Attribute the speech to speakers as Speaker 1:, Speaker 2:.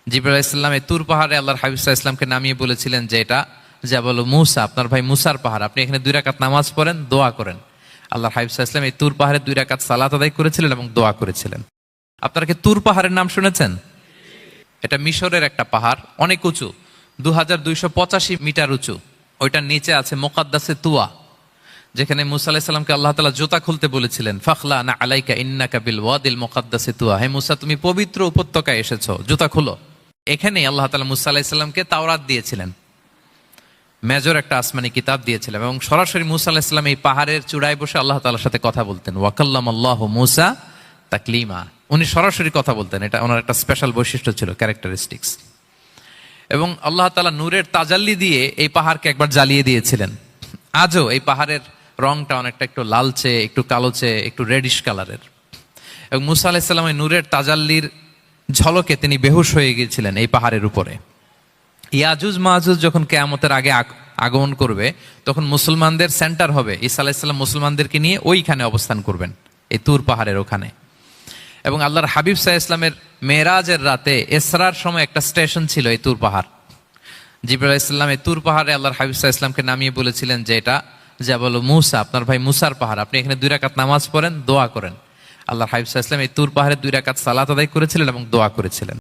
Speaker 1: জিবরাইল আলাইহিস সালাম এই তুর পাহাড়ে আল্লাহর হাবিব সাল্লাল্লাহু আলাইহি ওয়াসাল্লামকে নামিয়ে বলেছিলেন যে এটা জাবাল মুসা, আপনার ভাই মুসার পাহাড়, আপনি এখানে 2 রাকাত নামাজ পড়েন, দোয়া করেন। আল্লাহর হাবিব সাল্লাল্লাহু আলাইহি ওয়াসাল্লাম এই তুর পাহাড়ে 2 রাকাত সালাত আদায় করেছিলেন এবং দোয়া করেছিলেন। আপনারা কি তুর পাহাড়ের নাম শুনেছেন? এটা মিশরের একটা পাহাড়, অনেক উঁচু, 2285 মিটার উঁচু। ওইটার নিচে আছে মুকাদ্দাসে তুয়া, যেখানে মুসা আলাইহিস সালামকে আল্লাহ তাআলা জুতা খুলতে বলেছিলেন, ফাখলা না আলাইকা ইন্নাকা বিল ওয়াদিল মুকাদ্দাসে তুয়া, হে মুসা তুমি পবিত্র উপত্যকায় এসেছো, জুতা খুলো। এখানেই আল্লাহ তাআলা মুসা আলাইহিস সালামকে তাওরাত দিয়েছিলেন, মেজর একটা আসমানি কিতাব দিয়েছিলেন, এবং সরাসরি মুসা আলাইহিস সালাম এই পাহাড়ের চূড়ায় বসে আল্লাহ তাআলার সাথে কথা বলতেন। ওয়া কাল্লামাল্লাহু মুসা তাকলিমা, উনি সরাসরি কথা বলতেন, এটা ওনার একটা স্পেশাল বৈশিষ্ট্য ছিল, ক্যারেক্টারিস্টিক্স। এবং আল্লাহ তাআলা নূরের তাজাল্লি দিয়ে এই পাহাড়কে একবার জ্বালিয়ে দিয়েছিলেন। আজও এই পাহাড়ের রংটা অনেকটা একটু লালচে, একটু কালোচে, একটু রেডিশ কালারের। এবং মুসা আলাইহিস সালাম এই নূরের তাজাল্লির ঝলকে তিনি বেহুশ হয়ে গিয়েছিলেন এই পাহাড়ের উপরে। ইয়াজুজ মাহুজ যখন কিয়ামতের আগে আগমন করবে, তখন মুসলমানদের সেন্টার হবে, ঈসা আলাইহিস সালাম মুসলমানদেরকে নিয়ে ওইখানে অবস্থান করবেন, এই তুর পাহাড়ের ওখানে। এবং আল্লাহর হাবিব সাল্লাল্লাহু আলাইহি ওয়াসাল্লামের মেরাজের রাতে ইসরার সময় একটা স্টেশন ছিল এই তুর পাহাড়। জিবরাইল আলাইহিস সালাম এই তুর পাহাড়ে আল্লাহর হাবিব সাল্লাল্লাহু আলাইহি ওয়াসাল্লামকে নামিয়ে বলেছিলেন যে এটা জাবাল মুসা, আপনার ভাই মুসার পাহাড়, আপনি এখানে 2 রাকাত নামাজ পড়েন, দোয়া করেন। আল্লাহর হাবিব সাল্লাল্লাহু আলাইহি ওয়াসাল্লাম এই তুর পাহাড়ে 2 রাকাত সালাত আদায় করেছিলেন এবং দোয়া করেছিলেন।